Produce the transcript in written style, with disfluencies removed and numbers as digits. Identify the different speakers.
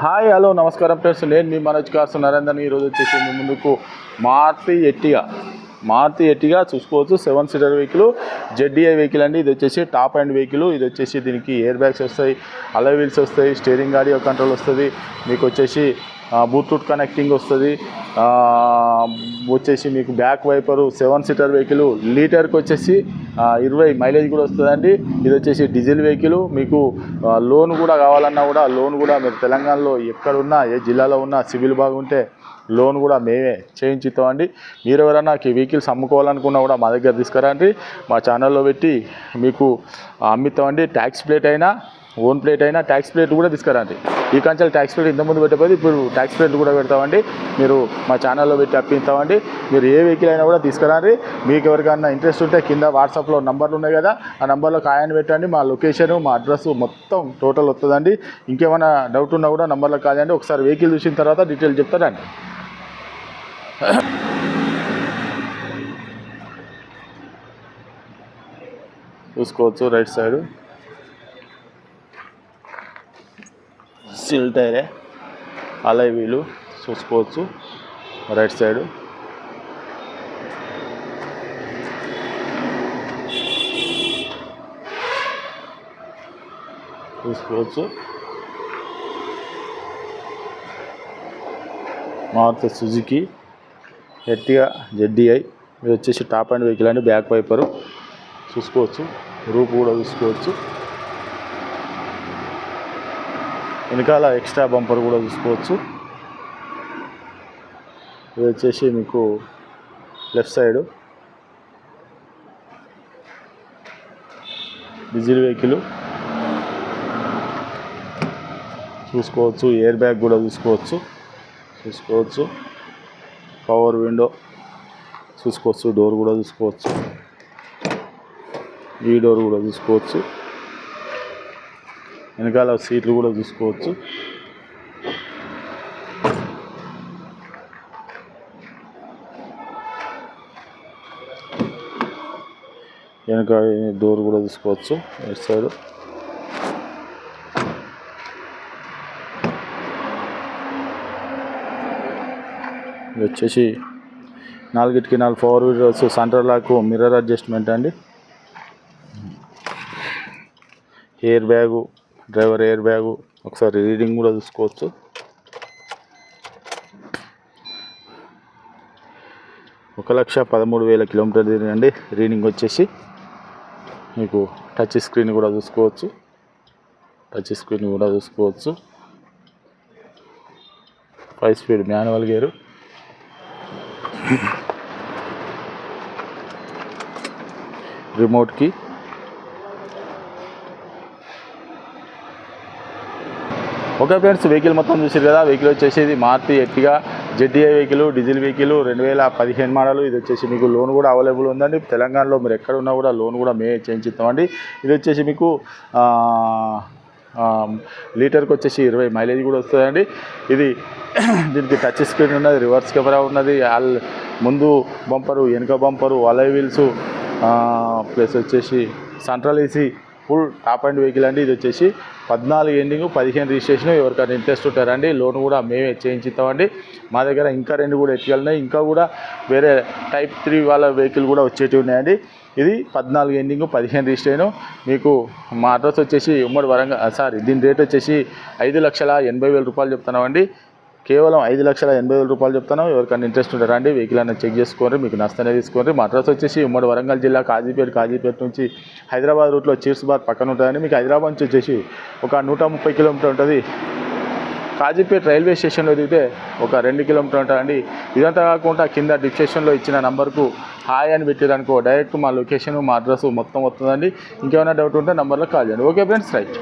Speaker 1: Hi hello నమస్కారం friends, నేను మీ Manoj cars Narender. ఈరోజు వచ్చేసి మీ ముందుకు మారుతి ఎట్టిగా చూసుకోవచ్చు. 7 సీటర్ వెహికల్, జెడ్డీఐ వెహికల్ అండి. ఇది వచ్చేసి టాప్ అండ్ వెహికల్. ఇది వచ్చేసి దీనికి ఎయిర్ బ్యాగ్స్ వస్తాయి, అలై వీల్స్ వస్తాయి, స్టీరింగ్ ఆడియో కంట్రోల్ వస్తుంది, మీకు వచ్చేసి బ్లూటూత్ కనెక్టింగ్ వస్తుంది, వచ్చేసి మీకు బ్యాక్ వైపరు. 7 సీటర్ వెహికల్, లీటర్కి వచ్చేసి 20 మైలేజ్ కూడా వస్తుందండి. ఇది వచ్చేసి డీజిల్ వెహికల్. మీకు లోన్ కూడా కావాలన్నా కూడా లోన్ కూడా మీరు తెలంగాణలో ఎక్కడున్నా, ఏ జిల్లాలో ఉన్నా, సివిల్ బాగుంటే లోన్ కూడా మేమే చేయించుతామండి. మీరు ఎవరైనా వెహికల్స్ అమ్ముకోవాలనుకున్నా కూడా మా దగ్గర తీసుకురండి, మా ఛానల్లో పెట్టి మీకు అమ్మిస్తామండి. ట్యాక్స్ ప్లేట్ అయినా, ఓన్ ప్లేట్ అయినా, ట్యాక్స్ ప్లేట్ కూడా తీసుకురండి. ఈ కంచెలు ట్యాక్స్ ప్లేట్ ఇంతకుముందు పెట్టకపోతే ఇప్పుడు ట్యాక్స్ ప్లేట్ కూడా పెడతామండి. మీరు మా ఛానల్లో పెట్టి అప్పిస్తామండి. మీరు ఏ వెహికల్ అయినా కూడా తీసుకురండి. మీకు ఎవరికైనా ఇంట్రెస్ట్ ఉంటే కింద వాట్సాప్లో నంబర్లు ఉన్నాయి కదా, ఆ నంబర్లో కాయని పెట్టండి. మా లొకేషను, మా అడ్రస్ మొత్తం టోటల్ వస్తుందండి. ఇంకేమైనా డౌట్ ఉన్నా కూడా నంబర్లో కాదండి. ఒకసారి వెహికల్ చూసిన తర్వాత డీటెయిల్ చెప్తారండి. చూసుకోవచ్చు, రైట్ సైడ్ సిల్ టైరే, అలై వీలు చూసుకోవచ్చు, రైట్ సైడ్ చూసుకోవచ్చు. Maruti Suzuki Ertiga ZDI. ఇది వచ్చేసి టాప్ అండ్ వెహికల్ అండి. బ్యాక్ వైపరు చూసుకోవచ్చు, రూప్ కూడా చూసుకోవచ్చు, వెనకాల ఎక్స్ట్రా బంపర్ కూడా చూసుకోవచ్చు. ఇది వచ్చేసి మీకు లెఫ్ట్ సైడు డీజిల్ వెహికల్ చూసుకోవచ్చు. ఎయిర్ బ్యాగ్ కూడా చూసుకోవచ్చు, పవర్ విండో చూసుకోవచ్చు, డోర్ కూడా చూసుకోవచ్చు, ఈ డోర్ కూడా చూసుకోవచ్చు, వెనకాల సీట్లు కూడా చూసుకోవచ్చు. వెనక డోర్ కూడా చూసుకోవచ్చు, రైట్ సైడ్ ఇది వచ్చేసి 4కి 4 power windows, centre lock, mirror adjustment అండి. Air bag, driver air bag, ఒకసారి రీడింగ్ కూడా చూసుకోవచ్చు. ఒక 1,13,000 కిలోమీటర్ తిరిగండి. రీడింగ్ వచ్చేసి మీకు టచ్ స్క్రీన్ కూడా చూసుకోవచ్చు, 5 స్పీడ్ మాన్యువల్ గేరు, రిమోట్కి. ఓకే ఫ్రెండ్స్, వెహికల్ మొత్తం చూసారు కదా. వెహికల్ వచ్చేసి ఇది Maruti Ertiga ZDI vehicle, diesel vehicle, 2015 model. ఇది వచ్చేసి మీకు లోన్ కూడా అవైలబుల్ ఉందండి. తెలంగాణలో మీరు ఎక్కడ ఉన్నా కూడా లోన్ కూడా మే చేయించుతామండి. ఇది వచ్చేసి మీకు లీటర్కి వచ్చేసి 20 మైలేజ్ కూడా వస్తుందండి. దీనికి టచ్ స్క్రీన్ ఉన్నది, రివర్స్ కెమెరా ఉన్నది, ముందు బంపరు, వెనుక బంపరు, అలై వీల్స్, ప్లస్ వచ్చేసి central AC, full top end vehicle అండి. ఇది వచ్చేసి 14 ఎండింగ్ 15 రిజిస్ట్రేషన్. ఎవరికైనా ఇంట్రెస్ట్ ఉంటారండి, లోన్ కూడా మేమే చేయించుతామండి. మా దగ్గర ఇంకా 2 కూడా ఎత్తుకెళ్ళినాయి. ఇంకా కూడా వేరే టైప్ 3 వాళ్ళ వెహికల్ కూడా వచ్చేటివి ఉన్నాయండి. ఇది 14 ఎండింగ్ 15 రిజిస్ట్రేషన్. మీకు మా అడ్రస్ వచ్చేసి ఉమ్మడి వరంగల్. దీని రేట్ వచ్చేసి 5,80,000 రూపాయలు చెప్తున్నామండి. కేవలం 5,80,000 రూపాయలు చెప్తాను. ఎవరికైనా ఇంట్రెస్ట్ ఉంటారా అండి, వెహికల్ అనేది చెక్ చేసుకోండి, మీకు నష్టనే తీసుకోండి. మా అడ్రస్ వచ్చేసి ఉమ్మడి వరంగల్ జిల్లా కాజీపేట నుంచి హైదరాబాద్ రూట్లో చీర్స్బాద్ పక్కన ఉంటుందండి. మీకు హైదరాబాద్ నుంచి వచ్చేసి ఒక 130 కిలోమీటర్ ఉంటుంది. కాజీపేట రైల్వే స్టేషన్లో దిగితే ఒక 2 కిలోమీటర్ ఉంటుందండి. ఇదంతా కాకుండా కింద డిస్క్రిప్షన్లో ఇచ్చిన నంబర్కు హాయ్ అని పెట్టేదానికో డైరెక్ట్ మా లొకేషన్, మా అడ్రస్ మొత్తం వస్తుందండి. ఇంకేమైనా డౌట్ ఉంటే నంబర్లో కాల్ చేయండి. Okay friends, right.